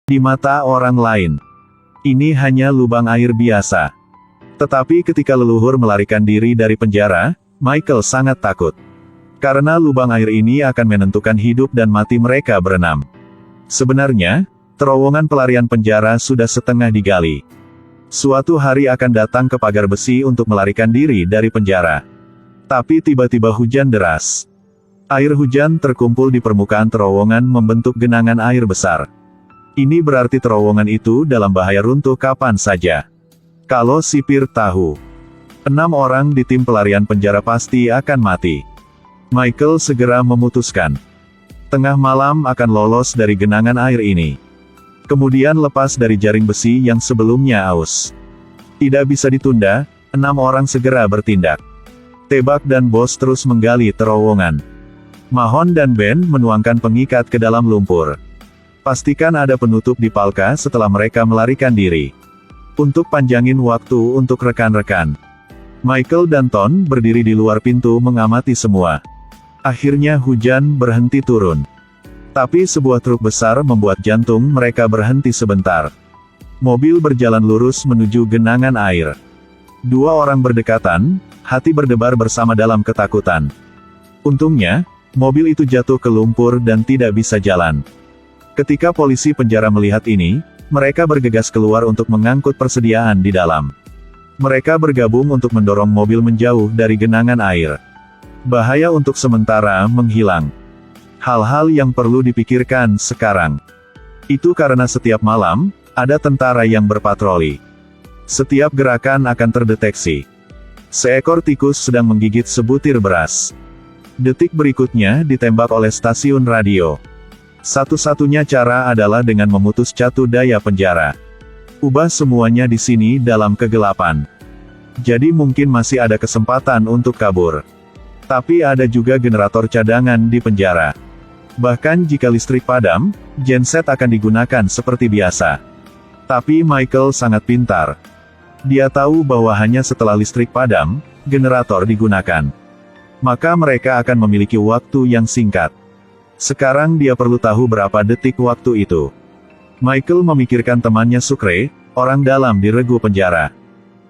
Di mata orang lain, ini hanya lubang air biasa. Tetapi ketika leluhur melarikan diri dari penjara, Michael sangat takut. Karena lubang air ini akan menentukan hidup dan mati mereka berenam. Sebenarnya, terowongan pelarian penjara sudah setengah digali. Suatu hari akan datang ke pagar besi untuk melarikan diri dari penjara. Tapi tiba-tiba hujan deras. Air hujan terkumpul di permukaan terowongan membentuk genangan air besar. Ini berarti terowongan itu dalam bahaya runtuh kapan saja. Kalau sipir tahu, 6 orang di tim pelarian penjara pasti akan mati. Michael segera memutuskan. Tengah malam akan lolos dari genangan air ini. Kemudian lepas dari jaring besi yang sebelumnya aus. Tidak bisa ditunda, 6 orang segera bertindak. Tebak dan Bos terus menggali terowongan. Mahon dan Ben menuangkan pengikat ke dalam lumpur. Pastikan ada penutup di palka setelah mereka melarikan diri. Untuk panjangin waktu untuk rekan-rekan. Michael dan Ton berdiri di luar pintu mengamati semua. Akhirnya hujan berhenti turun. Tapi sebuah truk besar membuat jantung mereka berhenti sebentar. Mobil berjalan lurus menuju genangan air. 2 orang berdekatan, hati berdebar bersama dalam ketakutan. Untungnya, mobil itu jatuh ke lumpur dan tidak bisa jalan. Ketika polisi penjara melihat ini, mereka bergegas keluar untuk mengangkut persediaan di dalam. Mereka bergabung untuk mendorong mobil menjauh dari genangan air. Bahaya untuk sementara menghilang. Hal-hal yang perlu dipikirkan sekarang. Itu karena setiap malam, ada tentara yang berpatroli. Setiap gerakan akan terdeteksi. Seekor tikus sedang menggigit sebutir beras. Detik berikutnya ditembak oleh stasiun radio. Satu-satunya cara adalah dengan memutus catu daya penjara. Ubah semuanya di sini dalam kegelapan. Jadi mungkin masih ada kesempatan untuk kabur. Tapi ada juga generator cadangan di penjara. Bahkan jika listrik padam, genset akan digunakan seperti biasa. Tapi Michael sangat pintar. Dia tahu bahwa hanya setelah listrik padam, generator digunakan. Maka mereka akan memiliki waktu yang singkat. Sekarang dia perlu tahu berapa detik waktu itu. Michael memikirkan temannya Sukre, orang dalam di regu penjara.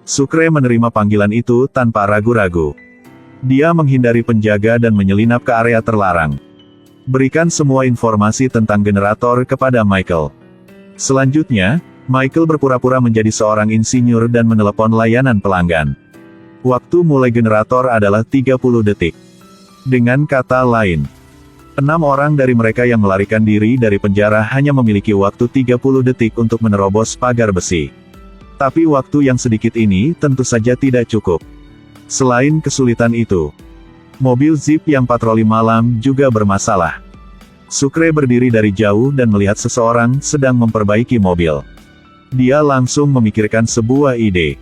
Sukre menerima panggilan itu tanpa ragu-ragu. Dia menghindari penjaga dan menyelinap ke area terlarang. Berikan semua informasi tentang generator kepada Michael. Selanjutnya, Michael berpura-pura menjadi seorang insinyur dan menelepon layanan pelanggan. Waktu mulai generator adalah 30 detik. Dengan kata lain, 6 orang dari mereka yang melarikan diri dari penjara hanya memiliki waktu 30 detik untuk menerobos pagar besi. Tapi waktu yang sedikit ini tentu saja tidak cukup. Selain kesulitan itu, mobil Jeep yang patroli malam juga bermasalah. Sukre berdiri dari jauh dan melihat seseorang sedang memperbaiki mobil. Dia langsung memikirkan sebuah ide.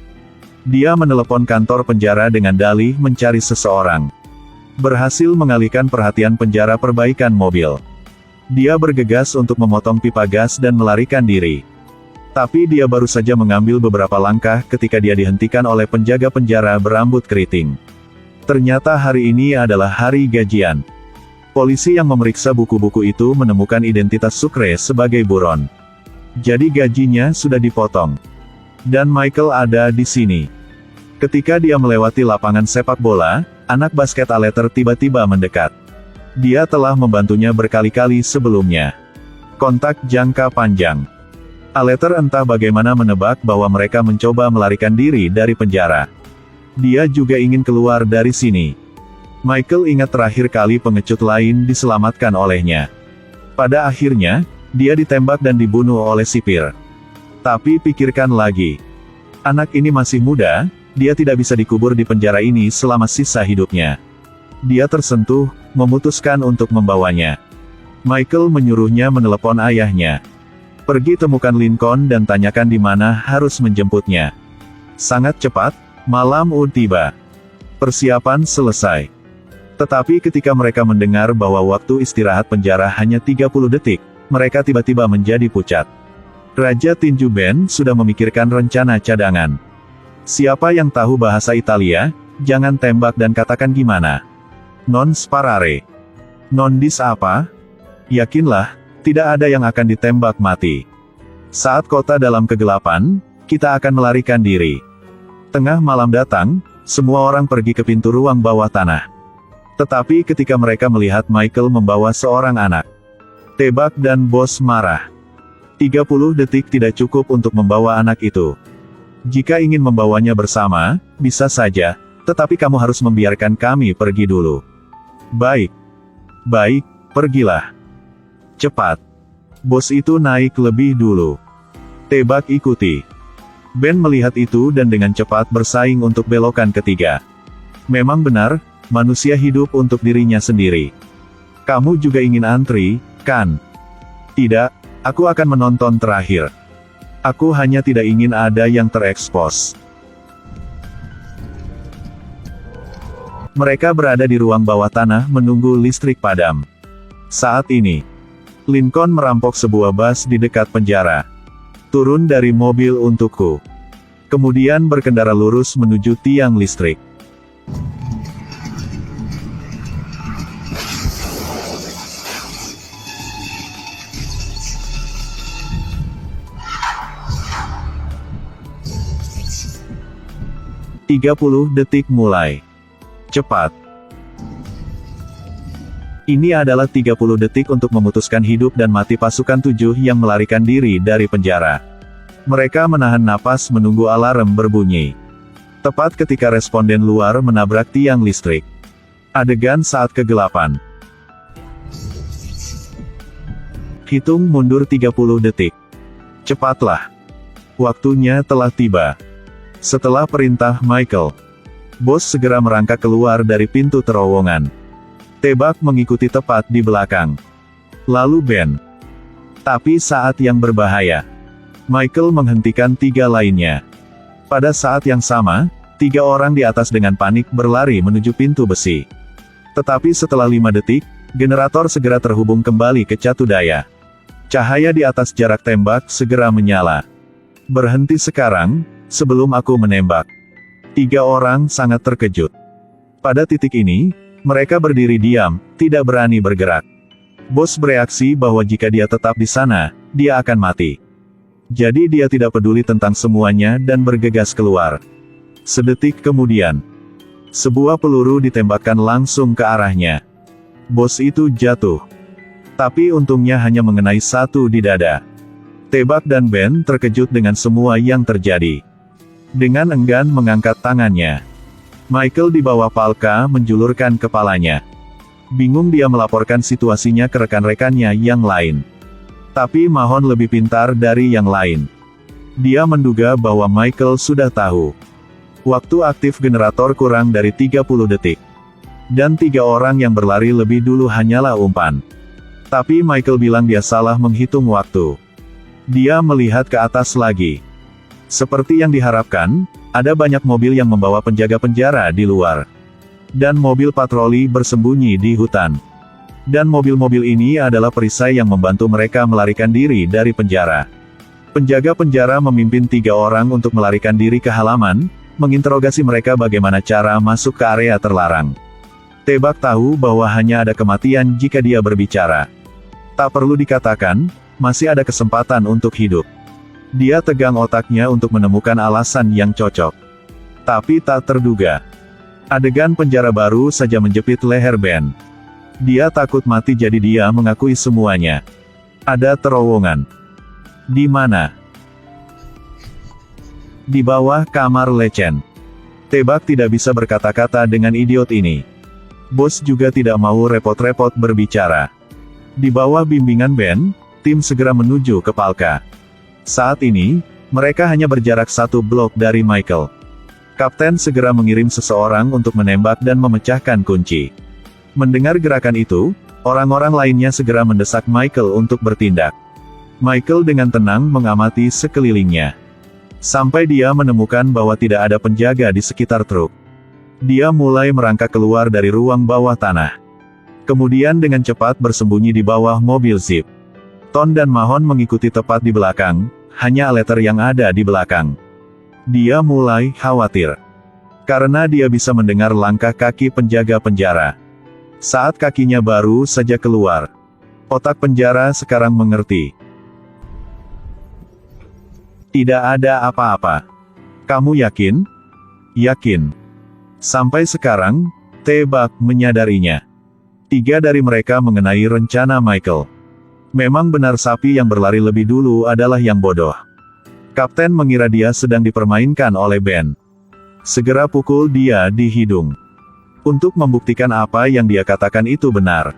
Dia menelepon kantor penjara dengan dalih mencari seseorang. Berhasil mengalihkan perhatian penjara perbaikan mobil. Dia bergegas untuk memotong pipa gas dan melarikan diri. Tapi dia baru saja mengambil beberapa langkah ketika dia dihentikan oleh penjaga penjara berambut keriting. Ternyata hari ini adalah hari gajian. Polisi yang memeriksa buku-buku itu menemukan identitas Sukre sebagai buron. Jadi gajinya sudah dipotong. Dan Michael ada di sini. Ketika dia melewati lapangan sepak bola, anak basket Aleter tiba-tiba mendekat. Dia telah membantunya berkali-kali sebelumnya. Kontak jangka panjang. Aleter entah bagaimana menebak bahwa mereka mencoba melarikan diri dari penjara. Dia juga ingin keluar dari sini. Michael ingat terakhir kali pengecut lain diselamatkan olehnya. Pada akhirnya, dia ditembak dan dibunuh oleh sipir. Tapi pikirkan lagi. Anak ini masih muda, dia tidak bisa dikubur di penjara ini selama sisa hidupnya. Dia tersentuh, memutuskan untuk membawanya. Michael menyuruhnya menelepon ayahnya. Pergi temukan Lincoln dan tanyakan di mana harus menjemputnya. Sangat cepat, malam tiba. Persiapan selesai. Tetapi ketika mereka mendengar bahwa waktu istirahat penjara hanya 30 detik, mereka tiba-tiba menjadi pucat. Raja Tinju Ben sudah memikirkan rencana cadangan. Siapa yang tahu bahasa Italia, jangan tembak dan katakan gimana. Non sparare. Non dis apa? Yakinlah, tidak ada yang akan ditembak mati. Saat kota dalam kegelapan, kita akan melarikan diri. Tengah malam datang, semua orang pergi ke pintu ruang bawah tanah. Tetapi ketika mereka melihat Michael membawa seorang anak, Tebak dan bos marah. 30 detik tidak cukup untuk membawa anak itu. Jika ingin membawanya bersama, bisa saja, tetapi kamu harus membiarkan kami pergi dulu. Baik. Baik, pergilah. Cepat. Bos itu naik lebih dulu. Tebak ikuti. Ben melihat itu dan dengan cepat bersaing untuk belokan ketiga. Memang benar, manusia hidup untuk dirinya sendiri. Kamu juga ingin antri, kan? Tidak, aku akan menonton terakhir. Aku hanya tidak ingin ada yang terekspos. Mereka berada di ruang bawah tanah menunggu listrik padam. Saat ini, Lincoln merampok sebuah bus di dekat penjara. Turun dari mobil untukku. Kemudian berkendara lurus menuju tiang listrik. "30 detik mulai. Cepat." Ini adalah 30 detik untuk memutuskan hidup dan mati pasukan 7 yang melarikan diri dari penjara. Mereka menahan napas menunggu alarm berbunyi. Tepat ketika responden luar menabrak tiang listrik. Adegan saat kegelapan. Hitung mundur 30 detik. Cepatlah. Waktunya telah tiba. Setelah perintah Michael, bos segera merangkak keluar dari pintu terowongan. Tebak mengikuti tepat di belakang. Lalu Ben. Tapi saat yang berbahaya, Michael menghentikan 3 lainnya. Pada saat yang sama, 3 orang di atas dengan panik berlari menuju pintu besi. Tetapi setelah 5 detik, generator segera terhubung kembali ke catu daya. Cahaya di atas jarak tembak segera menyala. Berhenti sekarang, sebelum aku menembak. 3 orang sangat terkejut. Pada titik ini, mereka berdiri diam, tidak berani bergerak. Bos bereaksi bahwa jika dia tetap di sana, dia akan mati. Jadi dia tidak peduli tentang semuanya dan bergegas keluar. Sedetik kemudian, sebuah peluru ditembakkan langsung ke arahnya. Bos itu jatuh. Tapi untungnya hanya mengenai satu di dada. Tebak dan Ben terkejut dengan semua yang terjadi. Dengan enggan mengangkat tangannya, Michael di bawah Palka menjulurkan kepalanya. Bingung dia melaporkan situasinya ke rekan-rekannya yang lain. Tapi Mahon lebih pintar dari yang lain. Dia menduga bahwa Michael sudah tahu. Waktu aktif generator kurang dari 30 detik. Dan 3 orang yang berlari lebih dulu hanyalah umpan. Tapi Michael bilang dia salah menghitung waktu. Dia melihat ke atas lagi. Seperti yang diharapkan, ada banyak mobil yang membawa penjaga penjara di luar. Dan mobil patroli bersembunyi di hutan. Dan mobil-mobil ini adalah perisai yang membantu mereka melarikan diri dari penjara. Penjaga penjara memimpin 3 orang untuk melarikan diri ke halaman, menginterogasi mereka bagaimana cara masuk ke area terlarang. Tebak tahu bahwa hanya ada kematian jika dia berbicara. Tak perlu dikatakan, masih ada kesempatan untuk hidup. Dia tegang otaknya untuk menemukan alasan yang cocok. Tapi tak terduga. Adegan penjara baru saja menjepit leher Ben. Dia takut mati jadi dia mengakui semuanya. Ada terowongan. Di mana? Di bawah kamar lecen. Tebak tidak bisa berkata-kata dengan idiot ini. Bos juga tidak mau repot-repot berbicara. Di bawah bimbingan Ben, tim segera menuju ke Palka. Saat ini, mereka hanya berjarak 1 blok dari Michael. Kapten segera mengirim seseorang untuk menembak dan memecahkan kunci. Mendengar gerakan itu, orang-orang lainnya segera mendesak Michael untuk bertindak. Michael dengan tenang mengamati sekelilingnya. Sampai dia menemukan bahwa tidak ada penjaga di sekitar truk. Dia mulai merangkak keluar dari ruang bawah tanah. Kemudian dengan cepat bersembunyi di bawah mobil Jeep. Ton dan Mahon mengikuti tepat di belakang, hanya Aleter yang ada di belakang. Dia mulai khawatir. Karena dia bisa mendengar langkah kaki penjaga penjara. Saat kakinya baru saja keluar. Otak penjara sekarang mengerti. Tidak ada apa-apa. Kamu yakin? Yakin. Sampai sekarang, T-Bug menyadarinya. 3 dari mereka mengenai rencana Michael. Memang benar sapi yang berlari lebih dulu adalah yang bodoh. Kapten mengira dia sedang dipermainkan oleh Ben. Segera pukul dia di hidung. Untuk membuktikan apa yang dia katakan itu benar.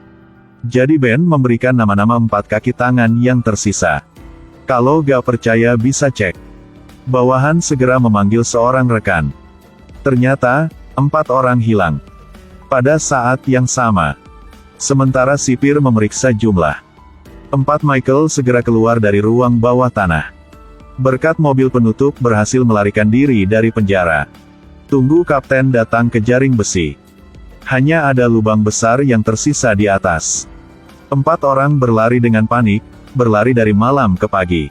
Jadi Ben memberikan nama-nama 4 kaki tangan yang tersisa. Kalau gak percaya bisa cek. Bawahan segera memanggil seorang rekan. Ternyata, 4 orang hilang. Pada saat yang sama. Sementara sipir memeriksa jumlah. 4 Michael segera keluar dari ruang bawah tanah. Berkat mobil penutup berhasil melarikan diri dari penjara. Tunggu kapten datang ke jaring besi. Hanya ada lubang besar yang tersisa di atas. 4 orang berlari dengan panik, berlari dari malam ke pagi.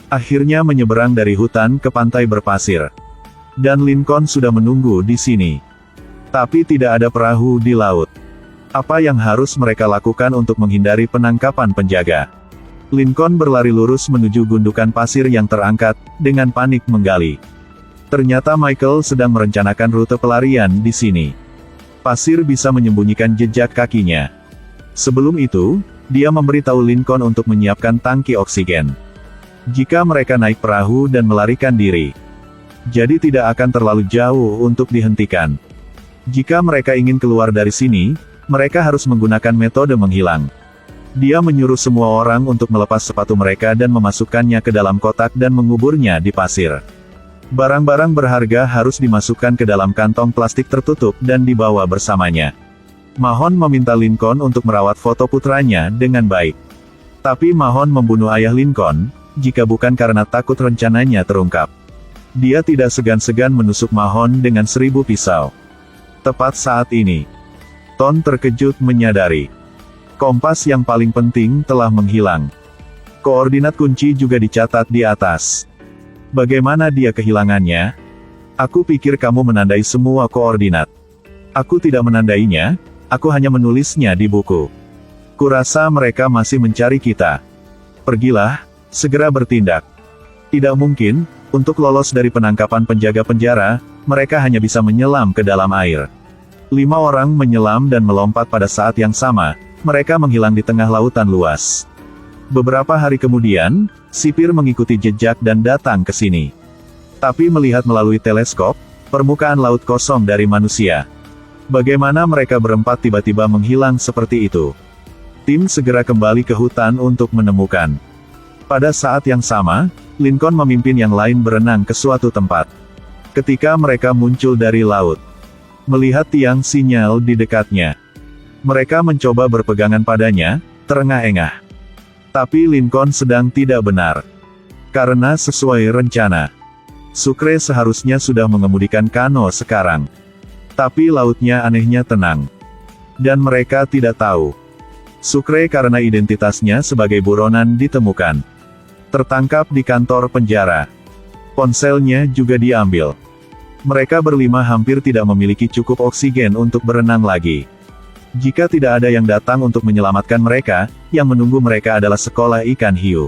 Akhirnya menyeberang dari hutan ke pantai berpasir. Dan Lincoln sudah menunggu di sini. Tapi tidak ada perahu di laut. Apa yang harus mereka lakukan untuk menghindari penangkapan penjaga? Lincoln berlari lurus menuju gundukan pasir yang terangkat, dengan panik menggali. Ternyata Michael sedang merencanakan rute pelarian di sini. Pasir bisa menyembunyikan jejak kakinya. Sebelum itu, dia memberitahu Lincoln untuk menyiapkan tangki oksigen. Jika mereka naik perahu dan melarikan diri. Jadi tidak akan terlalu jauh untuk dihentikan. Jika mereka ingin keluar dari sini, mereka harus menggunakan metode menghilang. Dia menyuruh semua orang untuk melepas sepatu mereka dan memasukkannya ke dalam kotak dan menguburnya di pasir. Barang-barang berharga harus dimasukkan ke dalam kantong plastik tertutup dan dibawa bersamanya. Mahon meminta Lincoln untuk merawat foto putranya dengan baik. Tapi Mahon membunuh ayah Lincoln, jika bukan karena takut rencananya terungkap. Dia tidak segan-segan menusuk Mahon dengan 1000 pisau. Tepat saat ini, Ton terkejut menyadari. Kompas yang paling penting telah menghilang. Koordinat kunci juga dicatat di atas. Bagaimana dia kehilangannya? Aku pikir kamu menandai semua koordinat. Aku tidak menandainya, aku hanya menulisnya di buku. Kurasa mereka masih mencari kita. Pergilah, segera bertindak. Tidak mungkin, untuk lolos dari penangkapan penjaga penjara, mereka hanya bisa menyelam ke dalam air. 5 orang menyelam dan melompat pada saat yang sama. Mereka menghilang di tengah lautan luas. Beberapa hari kemudian, sipir mengikuti jejak dan datang ke sini. Tapi melihat melalui teleskop, permukaan laut kosong dari manusia. Bagaimana mereka berempat tiba-tiba menghilang seperti itu? Tim segera kembali ke hutan untuk menemukan. Pada saat yang sama, Lincoln memimpin yang lain berenang ke suatu tempat. Ketika mereka muncul dari laut, melihat tiang sinyal di dekatnya. Mereka mencoba berpegangan padanya, terengah-engah. Tapi Lincoln sedang tidak benar. Karena sesuai rencana, Sucre seharusnya sudah mengemudikan kano sekarang. Tapi lautnya anehnya tenang. Dan mereka tidak tahu. Sucre karena identitasnya sebagai buronan ditemukan. Tertangkap di kantor penjara. Ponselnya juga diambil. Mereka berlima hampir tidak memiliki cukup oksigen untuk berenang lagi. Jika tidak ada yang datang untuk menyelamatkan mereka, yang menunggu mereka adalah sekolah ikan hiu.